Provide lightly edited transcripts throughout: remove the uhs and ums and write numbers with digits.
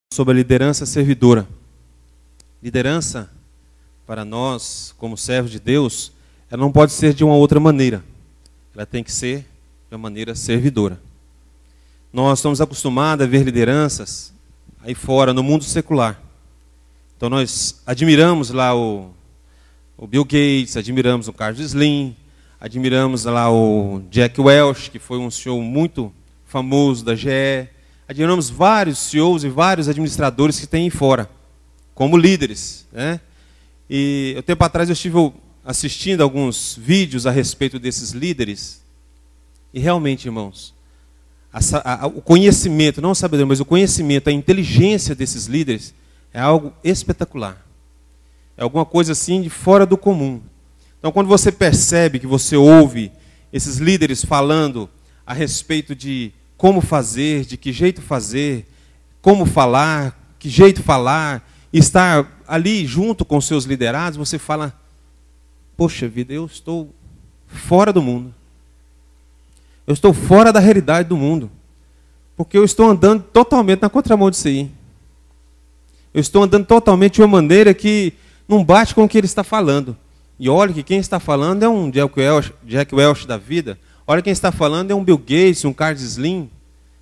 Sobre a liderança servidora. Liderança, para nós, como servos de Deus, ela não pode ser de uma outra maneira. Ela tem que ser de uma maneira servidora. Nós estamos acostumados a ver lideranças aí fora, no mundo secular. Então nós admiramos lá o Bill Gates, admiramos o Carlos Slim, admiramos lá o Jack Welch, que foi um CEO muito famoso da GE. Admiramos vários CEOs e vários administradores que tem aí fora, como líderes, né? E um tempo atrás eu estive assistindo alguns vídeos a respeito desses líderes. E realmente, irmãos, o conhecimento, não a sabedoria, mas o conhecimento, a inteligência desses líderes é algo espetacular. É alguma coisa assim de fora do comum. Então, quando você percebe que você ouve esses líderes falando a respeito de como fazer, de que jeito fazer, como falar, que jeito falar, e estar ali junto com seus liderados, você fala, poxa vida, eu estou fora do mundo. Eu estou fora da realidade do mundo. Porque eu estou andando totalmente na contramão disso aí. Eu estou andando totalmente de uma maneira que não bate com o que ele está falando. E olha que quem está falando é um Jack Welch da vida. Olha quem está falando é um Bill Gates, um Carlos Slim,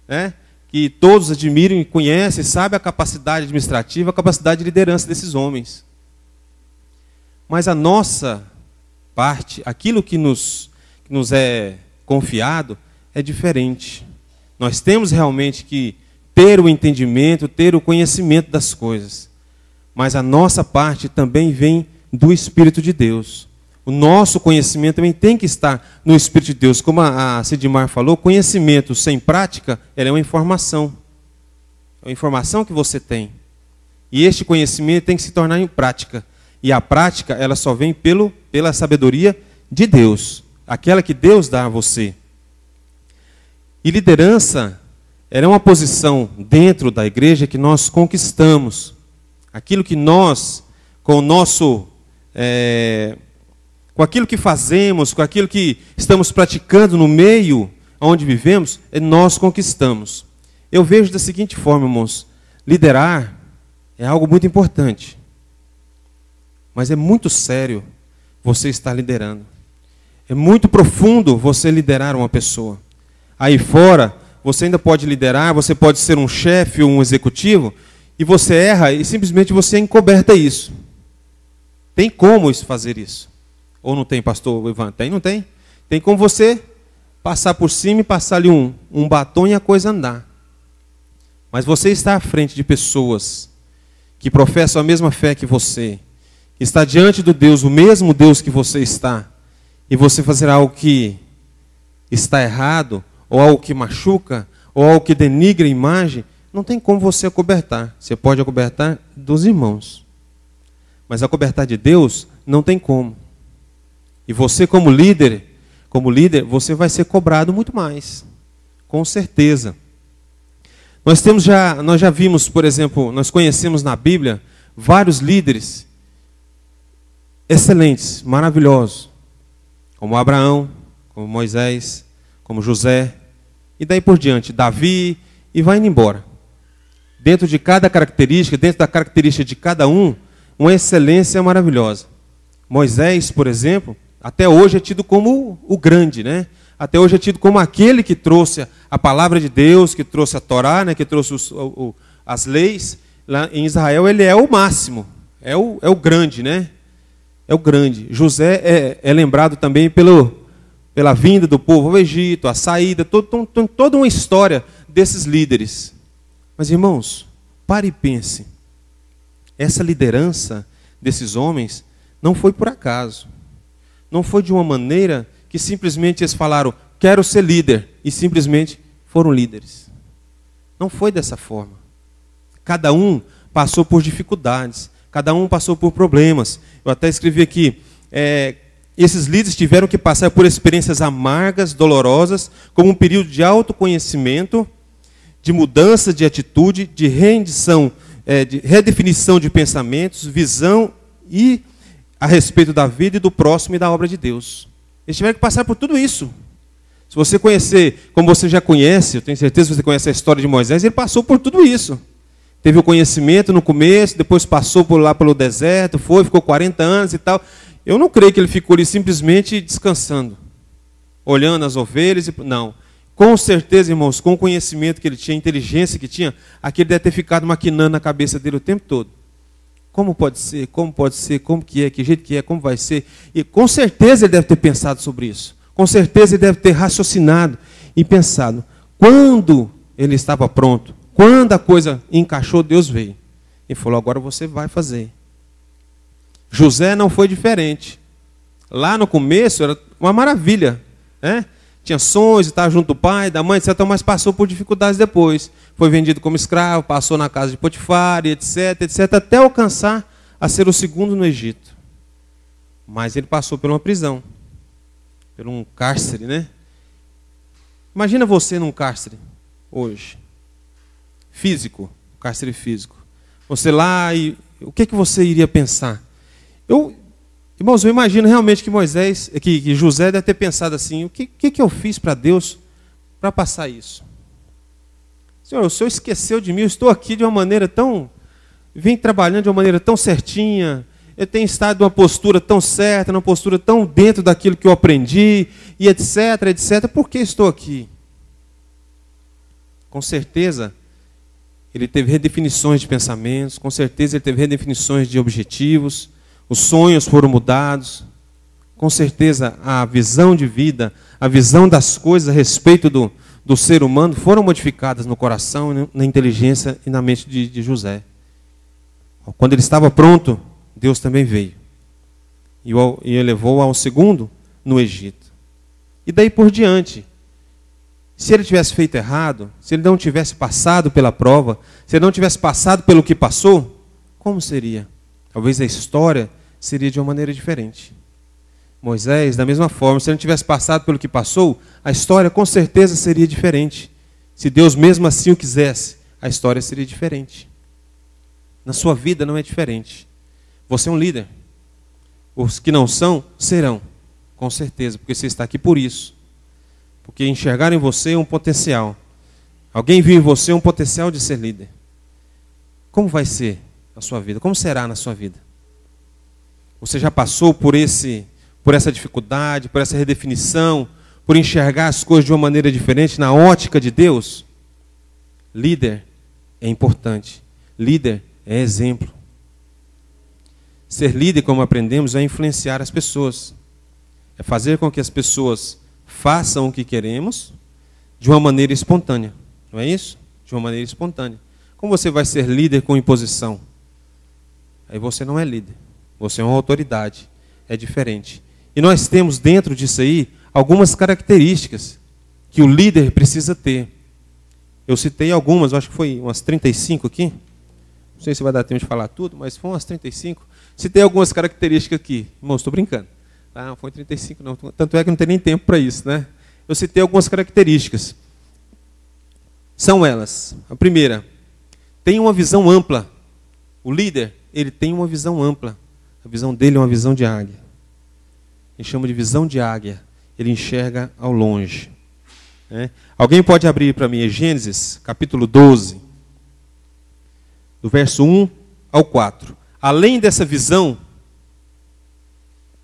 né? Que todos admiram e conhecem, sabem a capacidade administrativa, a capacidade de liderança desses homens. Mas a nossa parte, aquilo que nos é confiado, é diferente. Nós temos realmente que ter o entendimento, ter o conhecimento das coisas. Mas a nossa parte também vem do Espírito de Deus. O nosso conhecimento também tem que estar no Espírito de Deus. Como a Sidmar falou, conhecimento sem prática, ela é uma informação. É uma informação que você tem. E este conhecimento tem que se tornar em prática. E a prática, ela só vem pela sabedoria de Deus. Aquela que Deus dá a você. E liderança, ela é uma posição dentro da igreja que nós conquistamos. Aquilo que nós, com o nosso... com aquilo que fazemos, com aquilo que estamos praticando no meio onde vivemos, nós conquistamos. Eu vejo da seguinte forma, irmãos, liderar é algo muito importante. Mas é muito sério você estar liderando. É muito profundo você liderar uma pessoa. Aí fora, você ainda pode liderar, você pode ser um chefe ou um executivo, e você erra e simplesmente você encoberta isso. Tem como fazer isso? Ou não tem, pastor Ivan? Tem, não tem? Tem como você passar por cima e passar ali um batom e a coisa andar. Mas você está à frente de pessoas que professam a mesma fé que você, que está diante do Deus, o mesmo Deus que você está, e você fazer algo que está errado, ou algo que machuca, ou algo que denigra a imagem, não tem como você acobertar. Você pode acobertar dos irmãos. Mas acobertar de Deus, não tem como. E você como líder, você vai ser cobrado muito mais. Com certeza. Nós já vimos, por exemplo, nós conhecemos na Bíblia vários líderes excelentes, maravilhosos. Como Abraão, como Moisés, como José, e daí por diante, Davi, e vai indo embora. Dentro de cada característica, dentro da característica de cada um, uma excelência maravilhosa. Moisés, por exemplo, até hoje é tido como o grande, né? Até hoje é tido como aquele que trouxe a palavra de Deus, que trouxe a Torá, né? Que trouxe as leis. Lá em Israel ele é o máximo, é o grande, né? É o grande. José é lembrado também pela vinda do povo ao Egito, a saída, toda uma história desses líderes. Mas, irmãos, pare e pense. Essa liderança desses homens não foi por acaso. Não foi de uma maneira que simplesmente eles falaram, quero ser líder, e simplesmente foram líderes. Não foi dessa forma. Cada um passou por dificuldades, cada um passou por problemas. Eu até escrevi aqui, esses líderes tiveram que passar por experiências amargas, dolorosas, como um período de autoconhecimento, de mudança de atitude, de rendição, de redefinição de pensamentos, visão e a respeito da vida e do próximo e da obra de Deus. Eles tiveram que passar por tudo isso. Se você conhecer, como você já conhece, eu tenho certeza que você conhece a história de Moisés, ele passou por tudo isso. teve o conhecimento no começo, depois passou por lá pelo deserto, ficou 40 anos e tal. Eu não creio que ele ficou ali simplesmente descansando, olhando as ovelhas. Não. Com certeza, irmãos, com o conhecimento que ele tinha, a inteligência que tinha, aquele deve ter ficado maquinando na cabeça dele o tempo todo. Como pode ser? Como pode ser? Como que é? Que jeito que é? Como vai ser? E com certeza ele deve ter pensado sobre isso. Com certeza ele deve ter raciocinado e pensado. Quando ele estava pronto, quando a coisa encaixou, Deus veio e falou: agora você vai fazer. José não foi diferente. Lá no começo era uma maravilha, né? Tinha sonhos, estava junto do pai, da mãe, etc., mas passou por dificuldades depois. Foi vendido como escravo, passou na casa de Potifar, etc., etc., até alcançar a ser o segundo no Egito. Mas ele passou por uma prisão, por um cárcere, né? Imagina você num cárcere hoje, físico, cárcere físico. Você lá, e o que você iria pensar? Irmãos, eu imagino realmente que José deve ter pensado assim: o que eu fiz para Deus para passar isso? Senhor, o Senhor esqueceu de mim, eu estou aqui de uma maneira tão... Vim trabalhando de uma maneira tão certinha, eu tenho estado numa postura tão certa, numa postura tão dentro daquilo que eu aprendi, e etc, etc. Por que estou aqui? Com certeza, ele teve redefinições de pensamentos, com certeza ele teve redefinições de objetivos, os sonhos foram mudados, com certeza a visão de vida, a visão das coisas a respeito do ser humano foram modificadas no coração, na inteligência e na mente de José. Quando ele estava pronto, Deus também veio e elevou ao segundo no Egito. E daí por diante, se ele tivesse feito errado, se ele não tivesse passado pela prova, se ele não tivesse passado pelo que passou, como seria? Talvez a história seria de uma maneira diferente. Moisés, da mesma forma, se ele não tivesse passado pelo que passou, a história com certeza seria diferente. Se Deus mesmo assim o quisesse, a história seria diferente. Na sua vida não é diferente. Você é um líder. Os que não são, serão. Com certeza, porque você está aqui por isso. Porque enxergaram em você um potencial. Alguém viu em você um potencial de ser líder. Como vai ser a sua vida? Como será na sua vida? Você já passou por essa dificuldade, por essa redefinição, por enxergar as coisas de uma maneira diferente, na ótica de Deus? Líder é importante. Líder é exemplo. Ser líder, como aprendemos, é influenciar as pessoas. É fazer com que as pessoas façam o que queremos de uma maneira espontânea. Não é isso? De uma maneira espontânea. Como você vai ser líder com imposição? Aí você não é líder. Você é uma autoridade. É diferente. E nós temos dentro disso aí algumas características que o líder precisa ter. Eu citei algumas, acho que foi umas 35 aqui. Não sei se vai dar tempo de falar tudo, mas foi umas 35. Citei algumas características aqui. Irmão, estou brincando. Ah, não foi 35 não. Tanto é que não tem nem tempo para isso, né? Eu citei algumas características. São elas. A primeira, tem uma visão ampla. O líder, ele tem uma visão ampla. A visão dele é uma visão de águia. Ele chama de visão de águia. Ele enxerga ao longe. Alguém pode abrir para mim Gênesis, capítulo 12, do verso 1 ao 4. Além dessa visão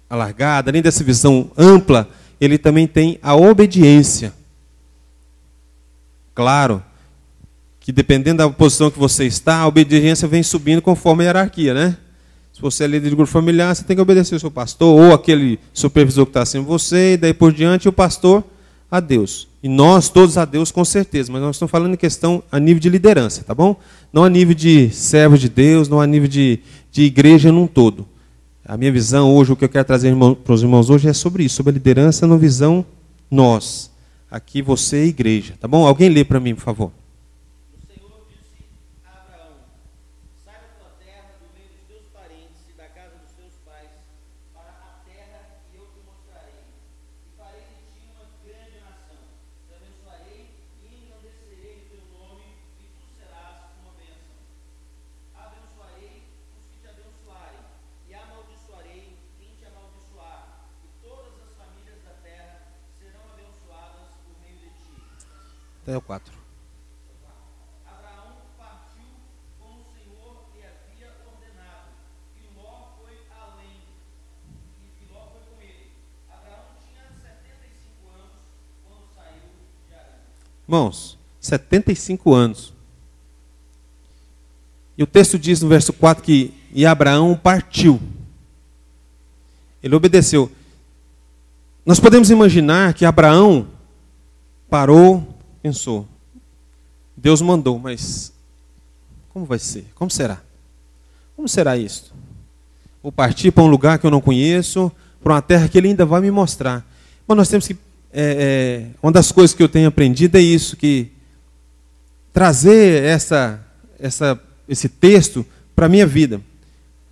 alargada, além dessa visão ampla, ele também tem a obediência. Claro que dependendo da posição que você está, a obediência vem subindo conforme a hierarquia, né? Se você é líder de grupo familiar, você tem que obedecer o seu pastor, ou aquele supervisor que está acima de você, e daí por diante o pastor a Deus. E nós todos a Deus com certeza, mas nós estamos falando em questão a nível de liderança, tá bom? Não a nível de servo de Deus, não a nível de igreja num todo. A minha visão hoje, o que eu quero trazer para os irmãos hoje é sobre isso, sobre a liderança na visão nós. Aqui você é igreja, tá bom? Alguém lê para mim, por favor. Até o 4. Abraão partiu com Irmãos, 75 anos. E o texto diz no verso 4 que e Abraão partiu. Ele obedeceu. Nós podemos imaginar que Abraão parou, pensou. Deus mandou, mas como vai ser? Como será? Como será isso? Vou partir para um lugar que eu não conheço, para uma terra que ele ainda vai me mostrar. Mas nós temos que... uma das coisas que eu tenho aprendido é isso, que trazer esse texto para a minha vida,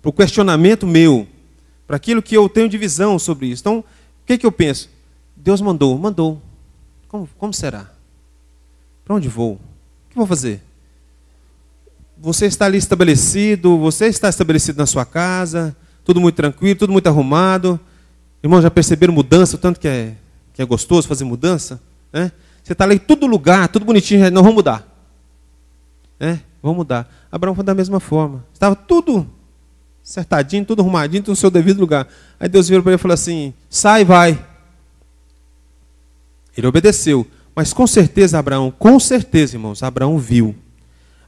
para o questionamento meu, para aquilo que eu tenho de visão sobre isso. Então, o que eu penso? Deus mandou. Como será? Para onde vou? O que vou fazer? Você está ali estabelecido, você está estabelecido na sua casa, tudo muito tranquilo, tudo muito arrumado. Irmãos, já perceberam mudança, o tanto que é gostoso fazer mudança? Né? Você está ali, tudo lugar, tudo bonitinho, não, vamos mudar. Vamos mudar. Abraão foi da mesma forma. Estava tudo acertadinho, tudo arrumadinho, tudo no seu devido lugar. Aí Deus virou para ele e falou assim, sai, vai. Ele obedeceu. Mas com certeza, irmãos, Abraão viu.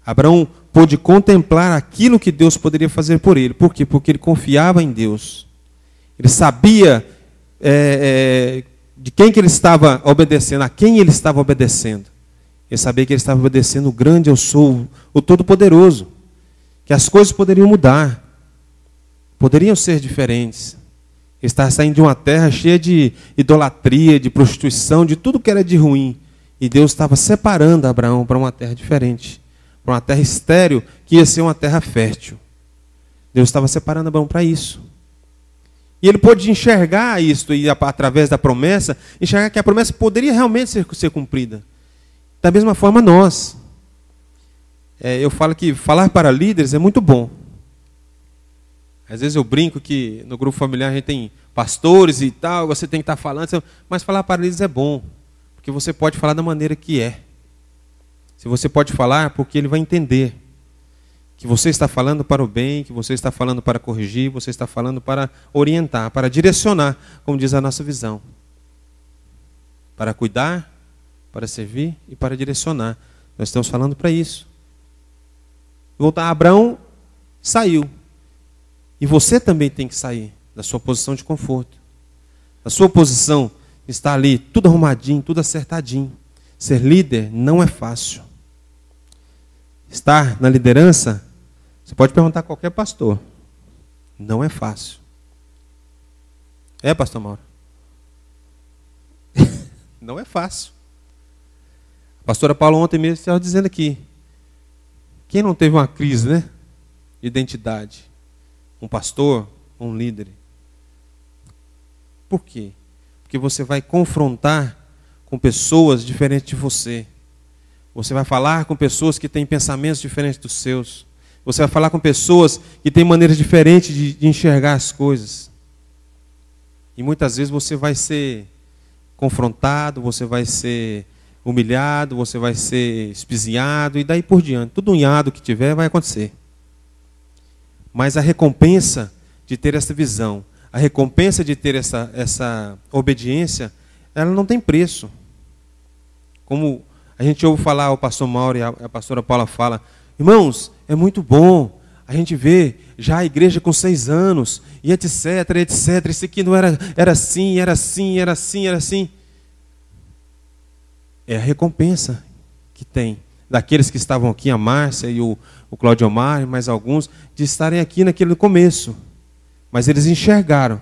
Abraão pôde contemplar aquilo que Deus poderia fazer por ele. Por quê? Porque ele confiava em Deus. Ele sabia de quem que ele estava obedecendo, a quem ele estava obedecendo. Ele sabia que ele estava obedecendo o grande eu sou, o Todo-Poderoso. Que as coisas poderiam mudar. Poderiam ser diferentes. Ele estava saindo de uma terra cheia de idolatria, de prostituição, de tudo que era de ruim. E Deus estava separando Abraão para uma terra diferente. Para uma terra estéril, que ia ser uma terra fértil. Deus estava separando Abraão para isso. E ele pôde enxergar isso, e através da promessa, enxergar que a promessa poderia realmente ser cumprida. Da mesma forma nós. Eu falo que falar para líderes é muito bom. Às vezes eu brinco que no grupo familiar a gente tem pastores e tal, você tem que estar falando, mas falar para líderes é bom, porque você pode falar da maneira que é. Se você pode falar, porque ele vai entender que você está falando para o bem, que você está falando para corrigir, você está falando para orientar, para direcionar, como diz a nossa visão. Para cuidar, para servir e para direcionar. Nós estamos falando para isso. Voltar, Abraão saiu. E você também tem que sair da sua posição de conforto. Da sua posição está ali, tudo arrumadinho, tudo acertadinho. Ser líder não é fácil. Estar na liderança, você pode perguntar a qualquer pastor. Não é fácil. Pastor Mauro? Não é fácil. A pastora Paula ontem mesmo estava dizendo aqui. Quem não teve uma crise, né? De identidade? Um pastor, um líder. Por quê? Porque você vai confrontar com pessoas diferentes de você. Você vai falar com pessoas que têm pensamentos diferentes dos seus. Você vai falar com pessoas que têm maneiras diferentes de enxergar as coisas. E muitas vezes você vai ser confrontado, você vai ser humilhado, você vai ser espizinhado e daí por diante. Tudo unhado que tiver vai acontecer. Mas a recompensa de ter essa visão, a recompensa de ter essa obediência, ela não tem preço. Como a gente ouve falar, o pastor Mauro e a pastora Paula fala, irmãos, é muito bom a gente ver já a igreja com 6 anos, e etc, etc, isso aqui não era assim, era assim, era assim, era assim. É a recompensa que tem daqueles que estavam aqui, a Márcia e o Claudio Omar, e mais alguns, de estarem aqui naquele começo. Mas eles enxergaram,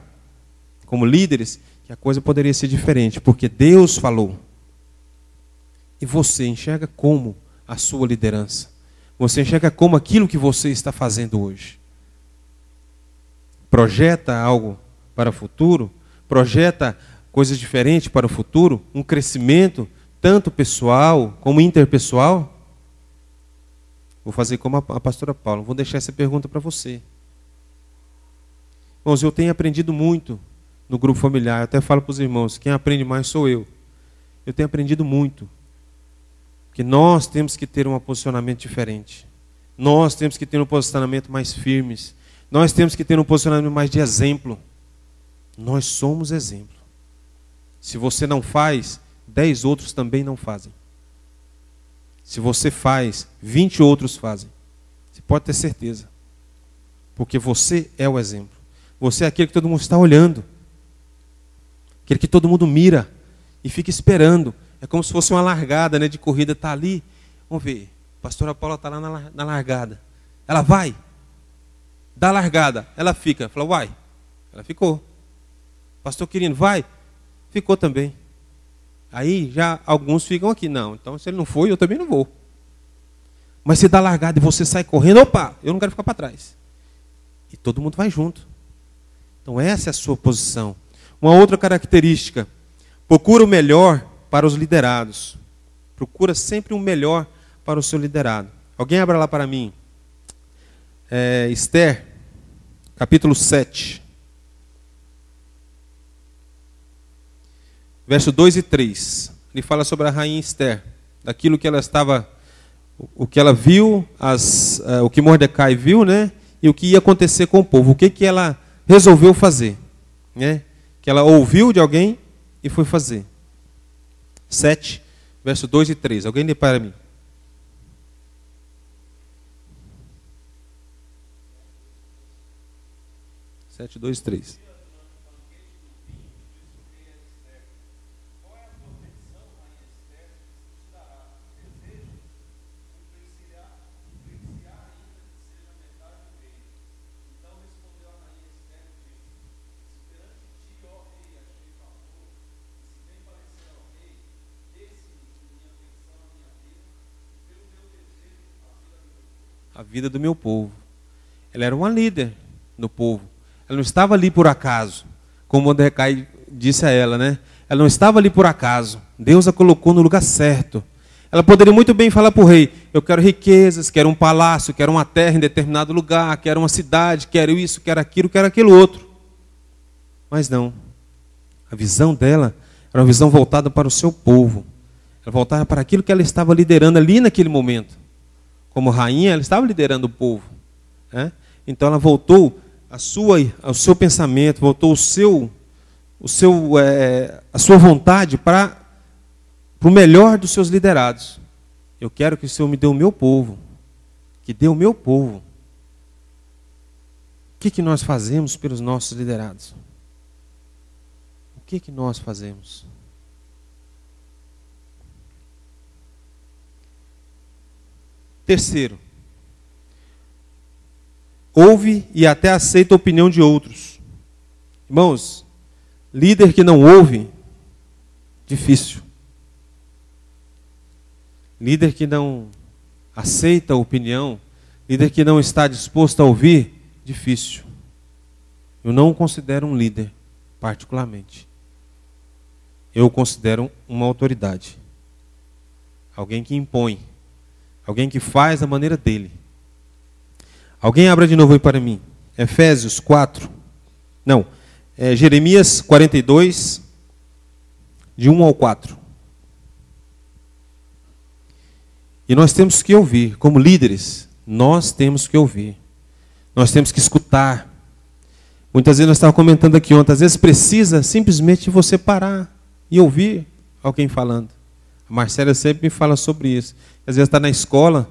como líderes, que a coisa poderia ser diferente, porque Deus falou. E você enxerga como a sua liderança? Você enxerga como aquilo que você está fazendo hoje? Projeta algo para o futuro? Projeta coisas diferentes para o futuro? Um crescimento, tanto pessoal como interpessoal? Vou fazer como a pastora Paula. Vou deixar essa pergunta para você. Irmãos, eu tenho aprendido muito no grupo familiar. Eu até falo para os irmãos, quem aprende mais sou eu. Eu tenho aprendido muito. Porque nós temos que ter um posicionamento diferente. Nós temos que ter um posicionamento mais firmes. Nós temos que ter um posicionamento mais de exemplo. Nós somos exemplo. Se você não faz, 10 outros também não fazem. Se você faz, 20 outros fazem. Você pode ter certeza. Porque você é o exemplo. Você é aquele que todo mundo está olhando. Aquele que todo mundo mira e fica esperando. É como se fosse uma largada, né, de corrida. Está ali. Vamos ver. A pastora Paula está lá na largada. Ela vai. Dá a largada. Ela fica. Fala, uai. Ela ficou. Pastor Quirino, vai. Ficou também. Aí já alguns ficam aqui. Não, então se ele não foi, eu também não vou. Mas se dá largada e você sai correndo, opa, eu não quero ficar para trás. E todo mundo vai junto. Então essa é a sua posição. Uma outra característica. Procura o melhor para os liderados. Procura sempre o melhor para o seu liderado. Alguém abra lá para mim. Esther, capítulo 7. Verso 2 e 3. Ele fala sobre a rainha Esther. Daquilo que ela estava... O que ela viu, o que Mordecai viu, né? E o que ia acontecer com o povo. O que ela resolveu fazer. Né? Que ela ouviu de alguém e foi fazer. 7, verso 2 e 3. Alguém lê para mim. Sete, 2, 3. A vida do meu povo. Ela era uma líder no povo. Ela não estava ali por acaso, como Mordecai disse a ela, né? Ela não estava ali por acaso. Deus a colocou no lugar certo. Ela poderia muito bem falar para o rei, eu quero riquezas, quero um palácio, quero uma terra em determinado lugar, quero uma cidade, quero isso, quero aquilo outro. Mas não. A visão dela era uma visão voltada para o seu povo. Ela voltava para aquilo que ela estava liderando ali naquele momento. Como rainha, ela estava liderando o povo. Né? Então ela voltou ao seu pensamento, voltou a sua vontade para o melhor dos seus liderados. Eu quero que o Senhor me dê o meu povo. Que dê o meu povo. O que nós fazemos pelos nossos liderados? O que nós fazemos? Terceiro, ouve e até aceita a opinião de outros. Irmãos, líder que não ouve, difícil. Líder que não aceita a opinião, líder que não está disposto a ouvir, difícil. Eu não o considero um líder, particularmente. Eu o considero uma autoridade. Alguém que impõe. Alguém que faz da maneira dele. Alguém abra de novo aí para mim. Efésios 4. Não. Jeremias 42, de 1 ao 4. E nós temos que ouvir. Como líderes, nós temos que ouvir. Nós temos que escutar. Muitas vezes nós estávamos comentando aqui ontem. Às vezes precisa simplesmente você parar e ouvir alguém falando. A Marcela sempre me fala sobre isso. Às vezes está na escola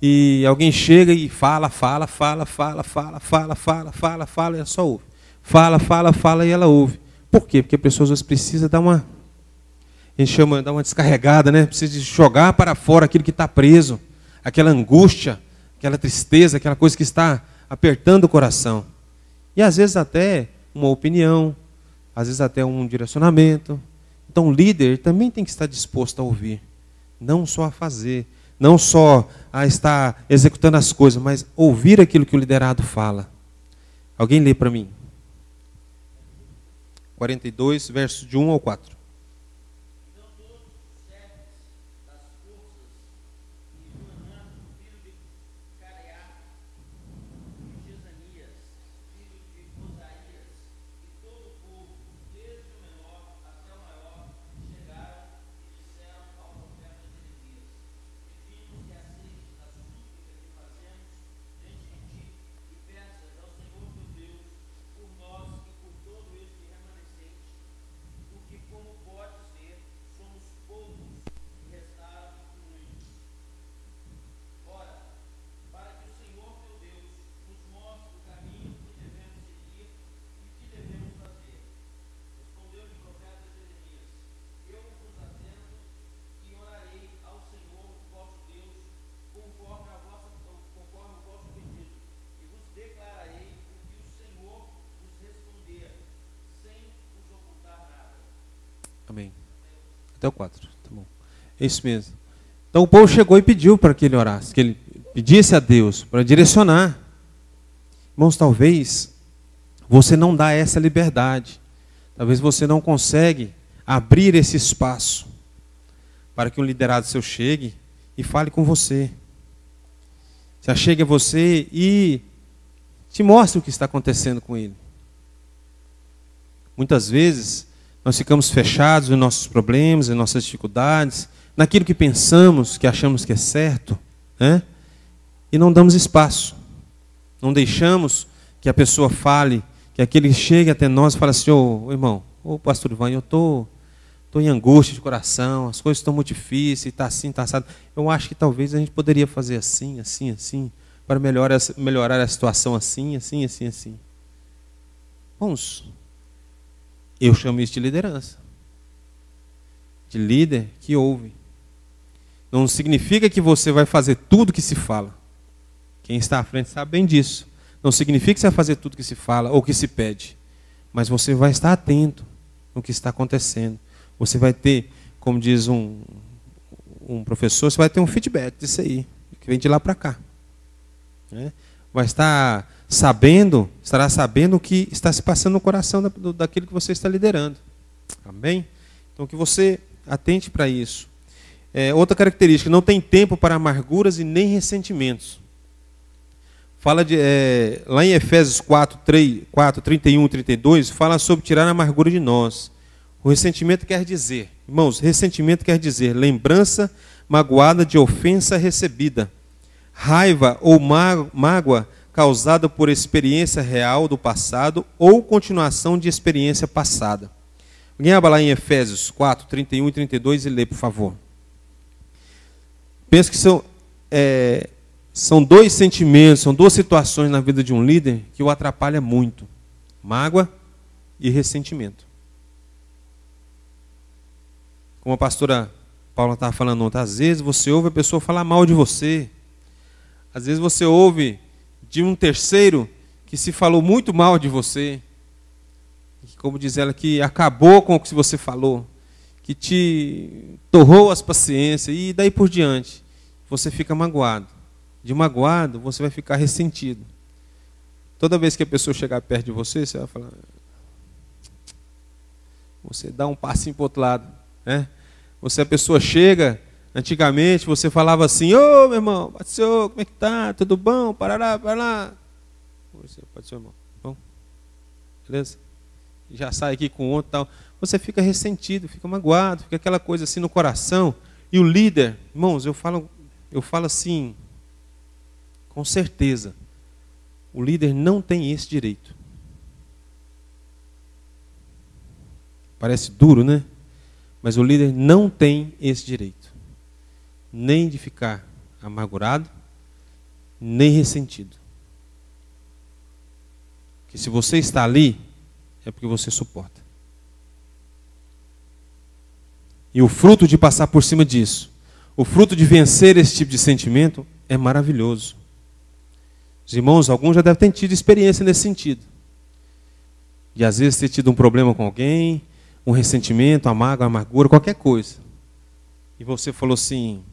e alguém chega e fala, e ela só ouve. Fala e ela ouve. Por quê? Porque a pessoa às vezes precisa dar uma... A gente chama, dar uma descarregada, né? Precisa de jogar para fora aquilo que está preso. Aquela angústia, aquela tristeza, aquela coisa que está apertando o coração. E às vezes até uma opinião, às vezes até um direcionamento. Então o líder também tem que estar disposto a ouvir. Não só a fazer, não só a estar executando as coisas, mas ouvir aquilo que o liderado fala. Alguém lê para mim. 42, versos de 1 ao 4. Como Até o 4, tá bom. É isso mesmo. Então o povo chegou e pediu para que ele orasse, que ele pedisse a Deus para direcionar. Irmãos, talvez você não dá essa liberdade. Talvez você não consegue abrir esse espaço para que um liderado seu chegue e fale com você. Se achegue a você e te mostre o que está acontecendo com ele. Muitas vezes nós ficamos fechados em nossos problemas, em nossas dificuldades, naquilo que pensamos, que achamos que é certo, né? E não damos espaço. Não deixamos que a pessoa fale, que aquele chegue até nós e fale assim: ô irmão, ô pastor Ivan, eu estou em angústia de coração, as coisas estão muito difíceis, está assim, está assado. Eu acho que talvez a gente poderia fazer assim, assim, assim, para melhorar a situação assim, assim, assim, assim. Vamos. Eu chamo isso de liderança. De líder que ouve. Não significa que você vai fazer tudo que se fala. Quem está à frente sabe bem disso. Não significa que você vai fazer tudo que se fala ou que se pede. Mas você vai estar atento no que está acontecendo. Você vai ter, como diz um professor, você vai ter um feedback disso aí, que vem de lá para cá. Né? Vai estar estará sabendo o que está se passando no coração daquele que você está liderando. Amém? Então que você atente para isso. Outra característica, não tem tempo para amarguras e nem ressentimentos. Fala lá em Efésios 4, 31 e 32, fala sobre tirar a amargura de nós. O ressentimento quer dizer, irmãos, ressentimento quer dizer lembrança magoada de ofensa recebida, raiva ou mágoa causada por experiência real do passado ou continuação de experiência passada. Alguém abra lá em Efésios 4, 31 e 32 e lê, por favor. Penso que são dois sentimentos, são duas situações na vida de um líder que o atrapalha muito. Mágoa e ressentimento. Como a pastora Paula estava falando ontem, às vezes você ouve a pessoa falar mal de você. Às vezes você ouve de um terceiro que se falou muito mal de você. Como diz ela, que acabou com o que você falou. Que te torrou as paciências e daí por diante. Você fica magoado. De magoado, você vai ficar ressentido. Toda vez que a pessoa chegar perto de você, você vai falar... Você dá um passinho para o outro lado. Né? A pessoa chega, antigamente você falava assim: ô meu irmão, pode ser, como é que tá? Tudo bom? Parará, parará. Pode ser, irmão. Bom? Beleza? Já sai aqui com outro e tal. Você fica ressentido, fica magoado, fica aquela coisa assim no coração. E o líder, irmãos, eu falo assim, com certeza, o líder não tem esse direito. Parece duro, né? Mas o líder não tem esse direito. Nem de ficar amargurado, nem ressentido. Porque se você está ali, é porque você suporta. E o fruto de passar por cima disso, o fruto de vencer esse tipo de sentimento, é maravilhoso. Os irmãos, alguns já devem ter tido experiência nesse sentido. De às vezes ter tido um problema com alguém, um ressentimento, uma mágoa, uma amargura, qualquer coisa. E você falou assim,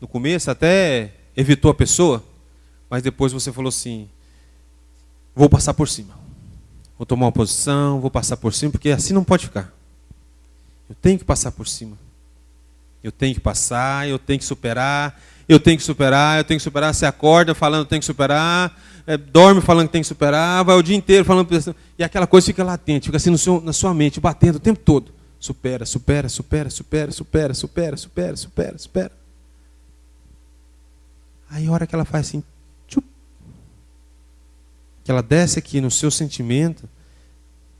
no começo até evitou a pessoa, mas depois você falou assim: vou passar por cima. Vou tomar uma posição, vou passar por cima, porque assim não pode ficar. Eu tenho que passar por cima. Eu tenho que passar, eu tenho que superar, eu tenho que superar, eu tenho que superar. Você acorda falando que tem que superar, dorme falando que tem que superar, vai o dia inteiro falando... E aquela coisa fica latente, fica assim na sua mente, batendo o tempo todo. Supera, supera, supera, supera, supera, supera, supera, supera, supera. Aí a hora que ela faz assim, tchup, que ela desce aqui no seu sentimento,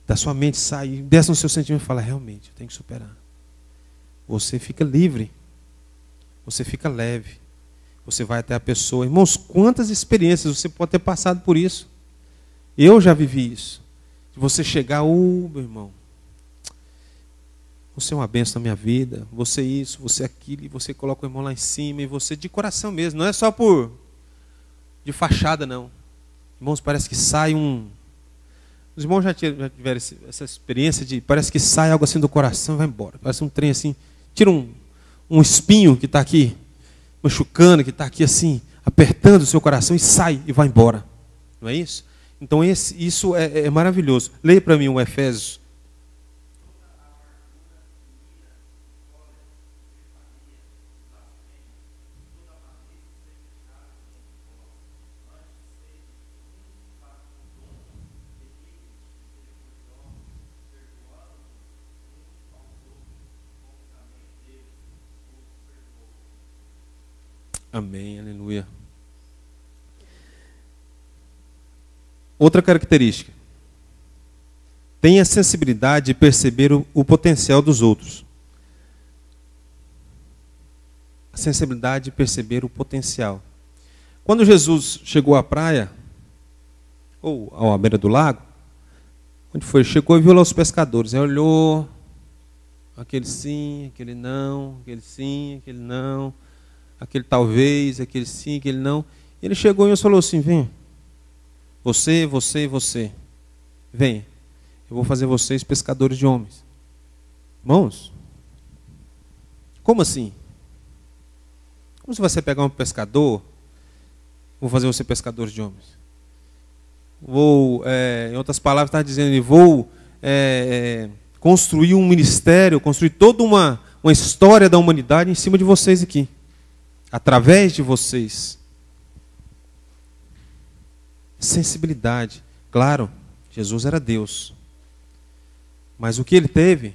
da sua mente sai, desce no seu sentimento e fala: realmente, eu tenho que superar. Você fica livre, você fica leve, você vai até a pessoa. Irmãos, quantas experiências você pode ter passado por isso? Eu já vivi isso. De você chegar, meu irmão, você é uma bênção na minha vida, você isso, você aquilo, e você coloca o irmão lá em cima, e você de coração mesmo, não é só de fachada não. Irmãos, parece que sai Os irmãos já tiveram essa experiência de, parece que sai algo assim do coração e vai embora. Parece um trem assim, tira um espinho que está aqui, machucando, que está aqui assim, apertando o seu coração e sai e vai embora. Não é isso? Então isso é maravilhoso. Leia para mim o Efésios. Amém, aleluia. Outra característica. Tenha sensibilidade de perceber o potencial dos outros. A sensibilidade de perceber o potencial. Quando Jesus chegou à praia, ou à beira do lago, onde foi? Chegou e viu lá os pescadores. Aí olhou, aquele sim, aquele não, aquele sim, aquele não, aquele talvez, aquele sim, aquele não. E ele chegou e falou assim, vem, você, você e você, venha, eu vou fazer vocês pescadores de homens. Irmãos, como assim? Como se você pegar um pescador, vou fazer você pescador de homens? Vou, em outras palavras, está dizendo, vou construir um ministério, construir toda uma história da humanidade em cima de vocês aqui. Através de vocês. Sensibilidade. Claro, Jesus era Deus. Mas o que ele teve,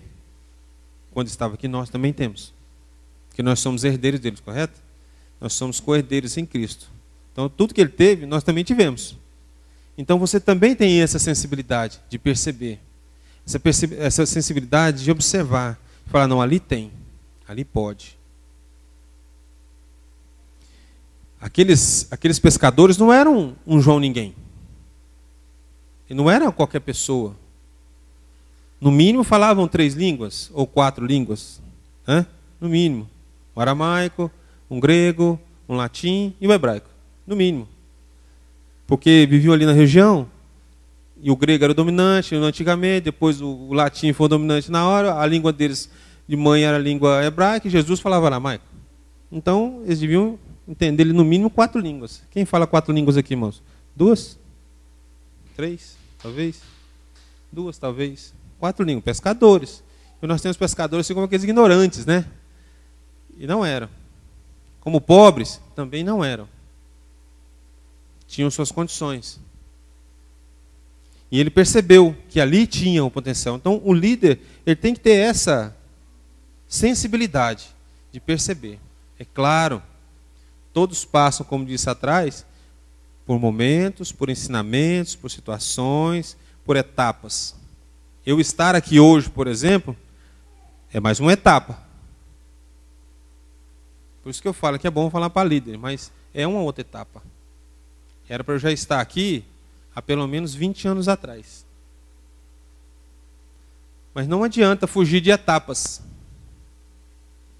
quando estava aqui, nós também temos. Porque nós somos herdeiros dele, correto? Nós somos co-herdeiros em Cristo. Então, tudo que ele teve, nós também tivemos. Então, você também tem essa sensibilidade de perceber. Essa sensibilidade de observar. Falar, não, ali tem. Ali pode. Aqueles pescadores não eram um João ninguém. E não era qualquer pessoa. No mínimo falavam 3 línguas ou 4 línguas. No mínimo. Um aramaico, um grego, um latim e um hebraico. No mínimo. Porque viviam ali na região e o grego era o dominante antigamente, depois o latim foi o dominante na hora, a língua deles de mãe era a língua hebraica e Jesus falava aramaico. Então, eles deviam entender ele no mínimo 4 línguas. Quem fala 4 línguas aqui, irmãos? 2? 3? Talvez? 2, talvez. 4 línguas. Pescadores. E nós temos pescadores assim como aqueles ignorantes, né? E não eram. Como pobres, também não eram. Tinham suas condições. E ele percebeu que ali tinha o potencial. Então, o líder, ele tem que ter essa sensibilidade de perceber. É claro, todos passam, como disse atrás, por momentos, por ensinamentos, por situações, por etapas. Eu estar aqui hoje, por exemplo, é mais uma etapa. Por isso que eu falo que é bom falar para líder, mas é uma outra etapa. Era para eu já estar aqui há pelo menos 20 anos atrás. Mas não adianta fugir de etapas.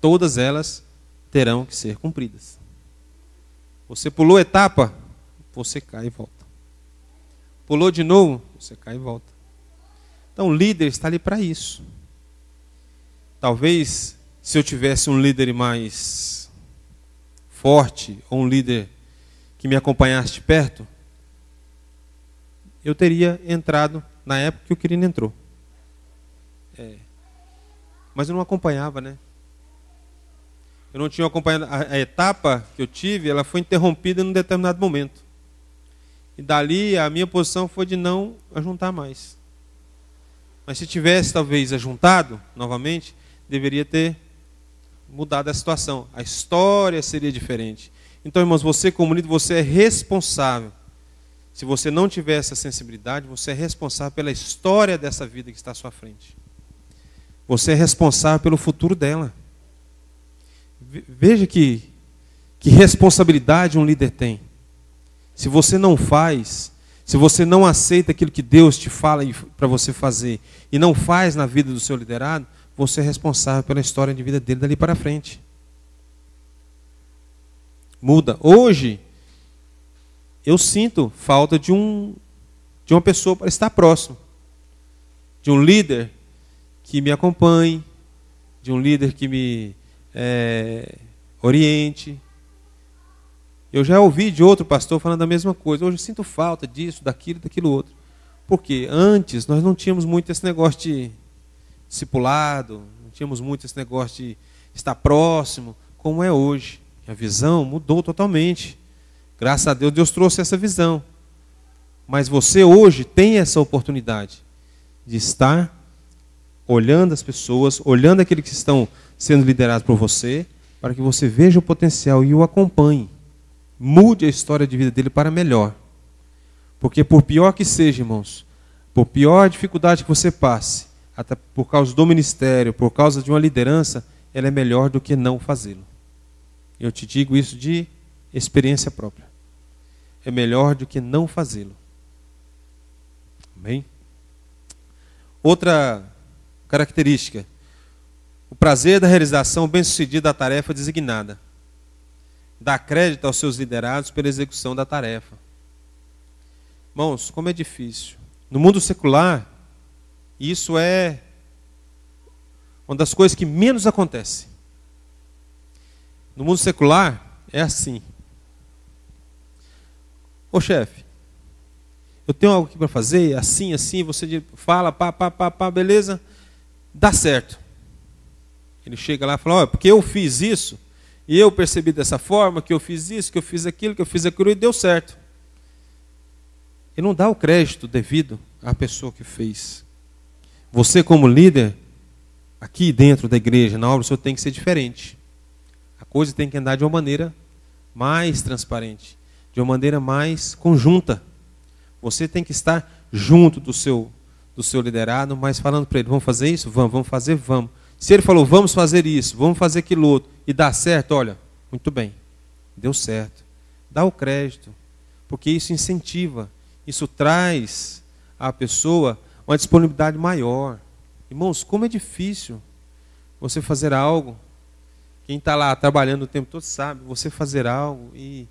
Todas elas terão que ser cumpridas. Você pulou etapa, você cai e volta. Pulou de novo, você cai e volta. Então o líder está ali para isso. Talvez se eu tivesse um líder mais forte, ou um líder que me acompanhasse de perto, eu teria entrado na época que o Quirino entrou. Mas eu não acompanhava, né? Eu não tinha acompanhado. A etapa que eu tive, ela foi interrompida num determinado momento. E dali a minha posição foi de não ajuntar mais. Mas se tivesse talvez ajuntado novamente, deveria ter mudado a situação. A história seria diferente. Então, irmãos, você como líder, você é responsável. Se você não tiver essa sensibilidade, você é responsável pela história dessa vida que está à sua frente. Você é responsável pelo futuro dela. Veja que responsabilidade um líder tem. Se você não faz, se você não aceita aquilo que Deus te fala para você fazer, e não faz na vida do seu liderado, você é responsável pela história de vida dele dali para frente. Muda. Hoje, eu sinto falta de uma pessoa para estar próximo. de um líder que me acompanhe, de um líder que me oriente. Eu já ouvi de outro pastor falando a mesma coisa. Hoje eu sinto falta disso, daquilo outro. Porque antes nós não tínhamos muito esse negócio de discipulado, não tínhamos muito esse negócio de estar próximo, como é hoje. A visão mudou totalmente. Graças a Deus, Deus trouxe essa visão. Mas você hoje tem essa oportunidade de estar olhando as pessoas, olhando aqueles que estão sendo liderados por você, para que você veja o potencial e o acompanhe. Mude a história de vida dele para melhor. Porque por pior que seja, irmãos, por pior dificuldade que você passe, até por causa do ministério, por causa de uma liderança, ela é melhor do que não fazê-lo. Eu te digo isso de experiência própria. É melhor do que não fazê-lo. Amém? Outra característica. O prazer da realização bem-sucedida da tarefa designada. Dá crédito aos seus liderados pela execução da tarefa. Irmãos, como é difícil. No mundo secular, isso é uma das coisas que menos acontece. No mundo secular, é assim. Ô chefe, eu tenho algo aqui para fazer, assim, você fala, pá, beleza, dá certo. Ele chega lá e fala, olha, porque eu fiz isso, e eu percebi dessa forma, que eu fiz isso, que eu fiz aquilo, e deu certo. Ele não dá o crédito devido à pessoa que fez. Você como líder, aqui dentro da igreja, na obra, o senhor tem que ser diferente. A coisa tem que andar de uma maneira mais transparente, de uma maneira mais conjunta. Você tem que estar junto do seu liderado, mas falando para ele, vamos fazer isso? Vamos fazer, vamos. Se ele falou, vamos fazer isso, vamos fazer aquilo outro, e dá certo, olha, muito bem, deu certo. Dá o crédito, porque isso incentiva, isso traz à pessoa uma disponibilidade maior. Irmãos, como é difícil você fazer algo. Quem está lá trabalhando o tempo todo sabe, você fazer algo e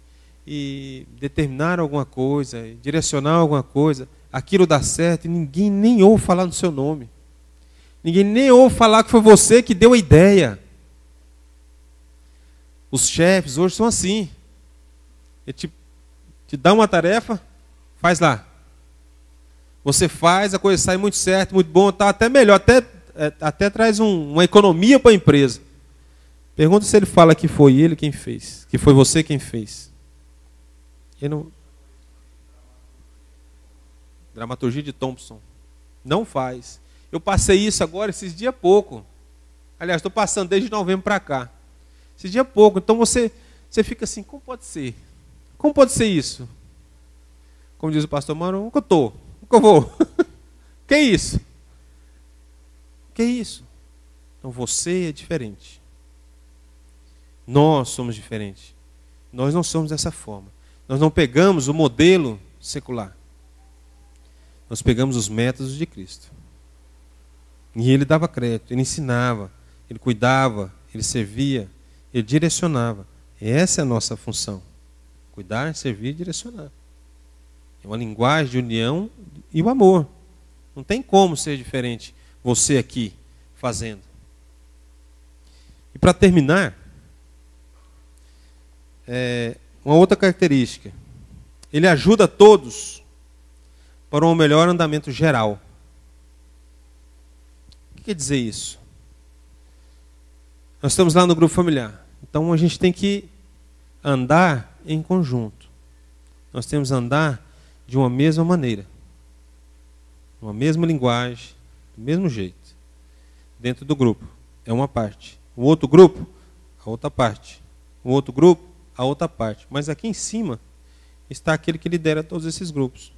determinar alguma coisa, direcionar alguma coisa, aquilo dá certo e ninguém nem ouve falar do seu nome. Ninguém nem ouve falar que foi você que deu a ideia. Os chefes hoje são assim. Ele te dá uma tarefa, faz lá. Você faz, a coisa sai muito certo, muito bom, está até melhor, até traz uma economia para a empresa. Pergunta se ele fala que foi ele quem fez, que foi você quem fez. Ele não... Dramaturgia de Thompson. Não faz. Eu passei isso agora, esses dias pouco. Aliás, estou passando desde novembro para cá. Esses dias pouco. Então você fica assim, como pode ser? Como pode ser isso? Como diz o pastor Mauro, onde eu estou? Onde eu vou? Que isso? Que isso? Então você é diferente. Nós somos diferentes. Nós não somos dessa forma. Nós não pegamos o modelo secular. Nós pegamos os métodos de Cristo. E ele dava crédito, ele ensinava, ele cuidava, ele servia, ele direcionava. Essa é a nossa função. Cuidar, servir e direcionar. É uma linguagem de união e o amor. Não tem como ser diferente você aqui fazendo. E para terminar, uma outra característica. Ele ajuda todos para um melhor andamento geral. O que quer dizer isso? Nós estamos lá no grupo familiar. Então a gente tem que andar em conjunto. Nós temos que andar de uma mesma maneira. Uma mesma linguagem, do mesmo jeito. Dentro do grupo. É uma parte. O outro grupo, a outra parte. O outro grupo, a outra parte. Mas aqui em cima está aquele que lidera todos esses grupos.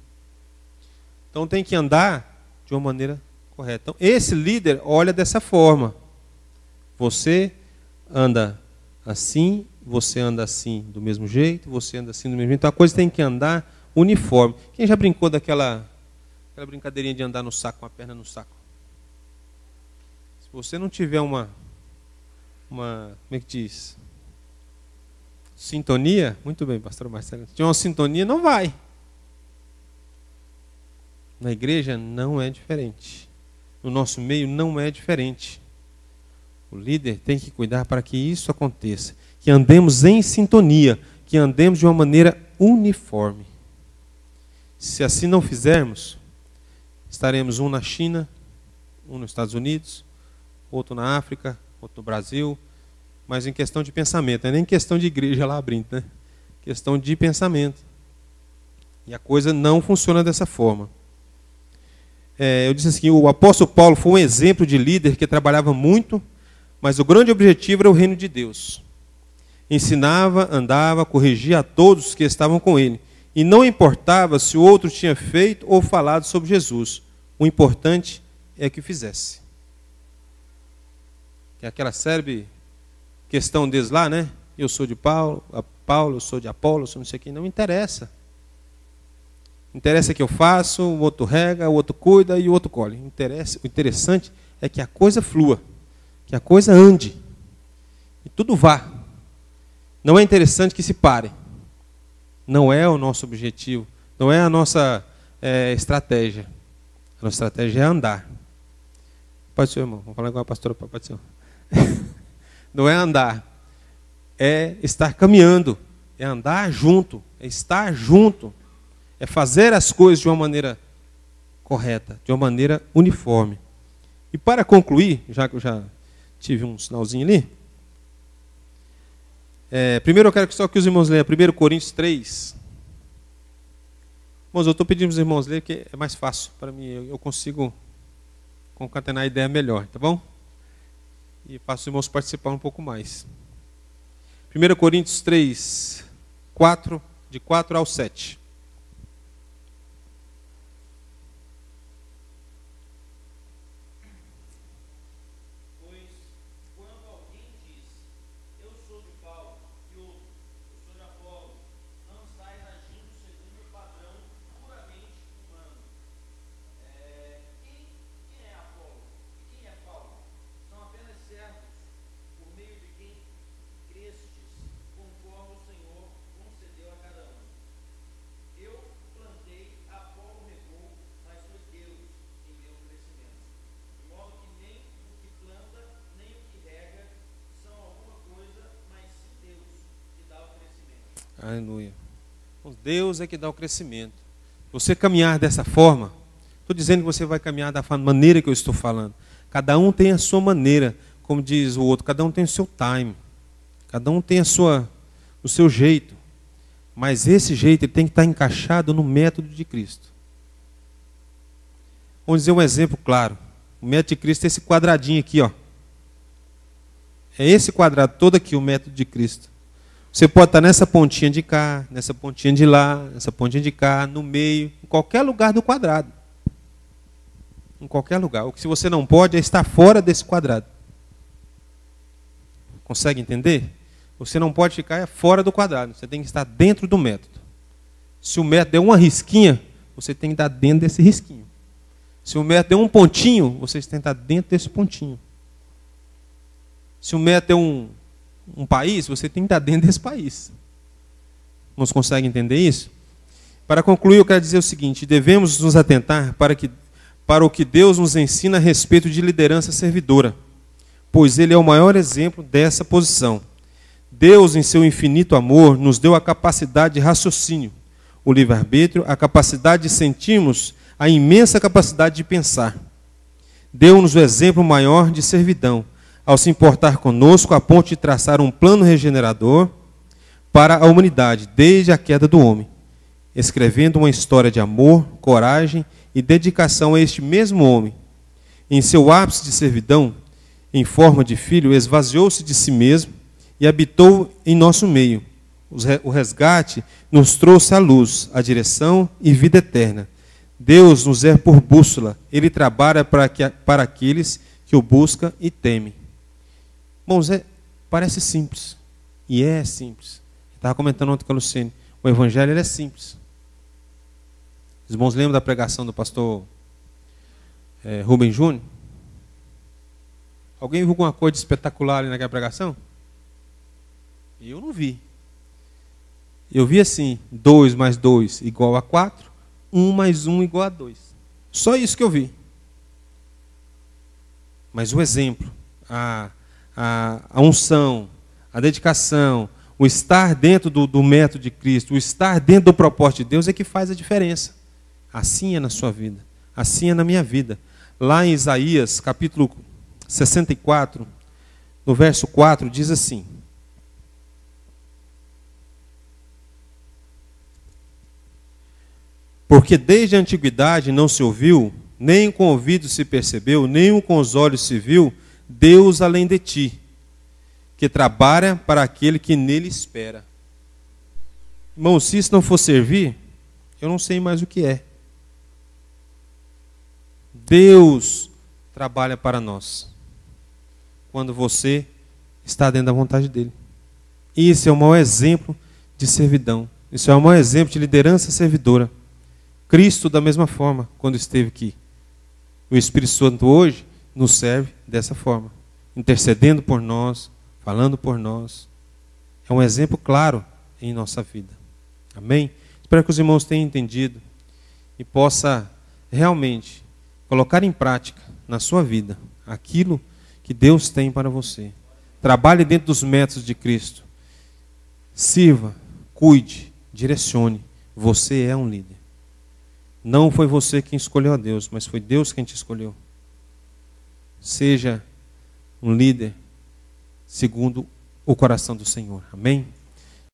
Então tem que andar de uma maneira correta. Então, esse líder olha dessa forma. Você anda assim, você anda assim do mesmo jeito, você anda assim do mesmo jeito. Então a coisa tem que andar uniforme. Quem já brincou daquela brincadeirinha de andar no saco, com a perna no saco? Se você não tiver uma como é que diz? Sintonia, muito bem, pastor Marcelo. Se tiver uma sintonia, não vai. Na igreja não é diferente. no nosso meio não é diferente. O líder tem que cuidar para que isso aconteça, que andemos em sintonia, que andemos de uma maneira uniforme. Se assim não fizermos, estaremos um na China, um nos Estados Unidos, outro na África, outro no Brasil, mas em questão de pensamento, não é nem questão de igreja lá abrindo, né? Questão de pensamento. E a coisa não funciona dessa forma. Eu disse assim, o apóstolo Paulo foi um exemplo de líder que trabalhava muito, mas o grande objetivo era o reino de Deus. Ensinava, andava, corrigia a todos que estavam com ele. E não importava se o outro tinha feito ou falado sobre Jesus. O importante é que fizesse. Que é aquela célebre questão deles lá, né? Eu sou de Paulo, eu sou de Apolo, eu sou não sei quem. Não interessa. Interessa que eu faço, o outro rega, o outro cuida e o outro colhe. O interessante é que a coisa flua, que a coisa ande, e tudo vá. Não é interessante que se pare. Não é o nosso objetivo, não é a nossa estratégia. A nossa estratégia é andar. Pode ser, irmão, vamos falar igual a pastora, pode ser. Não é andar, é estar caminhando, é andar junto, é estar junto, é fazer as coisas de uma maneira correta, de uma maneira uniforme. E para concluir, já que eu já tive um sinalzinho ali, primeiro eu quero só que os irmãos leiam 1 Coríntios 3. Irmãos, eu estou pedindo para os irmãos lerem, porque é mais fácil para mim, eu consigo concatenar a ideia melhor, tá bom? E faço os irmãos participar um pouco mais. 1 Coríntios 3, 4, de 4 ao 7. Aleluia. Deus é que dá o crescimento. Você caminhar dessa forma, estou dizendo que você vai caminhar da maneira que eu estou falando. Cada um tem a sua maneira, como diz o outro, cada um tem o seu time. Cada um tem o seu jeito. Mas esse jeito ele tem que estar encaixado no método de Cristo. Vamos dizer um exemplo claro. O método de Cristo é esse quadradinho aqui, ó. É esse quadrado todo aqui, o método de Cristo. Você pode estar nessa pontinha de cá, nessa pontinha de lá, nessa pontinha de cá, no meio, em qualquer lugar do quadrado. Em qualquer lugar. O que você não pode é estar fora desse quadrado. Consegue entender? Você não pode ficar fora do quadrado. Você tem que estar dentro do método. Se o método é uma risquinha, você tem que estar dentro desse risquinho. Se o método é um pontinho, você tem que estar dentro desse pontinho. Se o método é um país, você tem que estar dentro desse país. Não consegue entender isso? Para concluir, eu quero dizer o seguinte: devemos nos atentar para o que Deus nos ensina a respeito de liderança servidora, pois Ele é o maior exemplo dessa posição. Deus, em seu infinito amor, nos deu a capacidade de raciocínio, o livre-arbítrio, a capacidade de sentirmos, a imensa capacidade de pensar. Deu-nos o exemplo maior de servidão, ao se importar conosco a ponto de traçar um plano regenerador para a humanidade, desde a queda do homem, escrevendo uma história de amor, coragem e dedicação a este mesmo homem. Em seu ápice de servidão, em forma de filho, esvaziou-se de si mesmo e habitou em nosso meio. O resgate nos trouxe a luz, a direção e vida eterna. Deus nos é por bússola, Ele trabalha para aqueles que o buscam e temem. Bons, parece simples, e é simples. Estava comentando ontem com a Luciene, o evangelho ele é simples. Os irmãos lembram da pregação do pastor Rubem Júnior? Alguém viu alguma coisa espetacular ali naquela pregação? Eu não vi. Eu vi assim, 2 mais 2 igual a 4, 1 mais 1 igual a 2. Só isso que eu vi. Mas o exemplo, a unção, a dedicação, o estar dentro do método de Cristo, o estar dentro do propósito de Deus é que faz a diferença. Assim é na sua vida, assim é na minha vida. Lá em Isaías, capítulo 64, no verso 4, diz assim: porque desde a antiguidade não se ouviu, nem com o ouvido se percebeu, nem com os olhos se viu, Deus além de ti, que trabalha para aquele que nele espera. Irmão, se isso não for servir, eu não sei mais o que é. Deus trabalha para nós quando você está dentro da vontade dele. Isso é o maior exemplo de servidão. Isso é o maior exemplo de liderança servidora. Cristo, da mesma forma, quando esteve aqui. O Espírito Santo hoje nos serve dessa forma, intercedendo por nós, falando por nós. É um exemplo claro em nossa vida. Amém? Espero que os irmãos tenham entendido e possa realmente colocar em prática na sua vida aquilo que Deus tem para você. Trabalhe dentro dos métodos de Cristo. Sirva, cuide, direcione. Você é um líder. Não foi você quem escolheu a Deus, mas foi Deus quem te escolheu. Seja um líder segundo o coração do Senhor. Amém?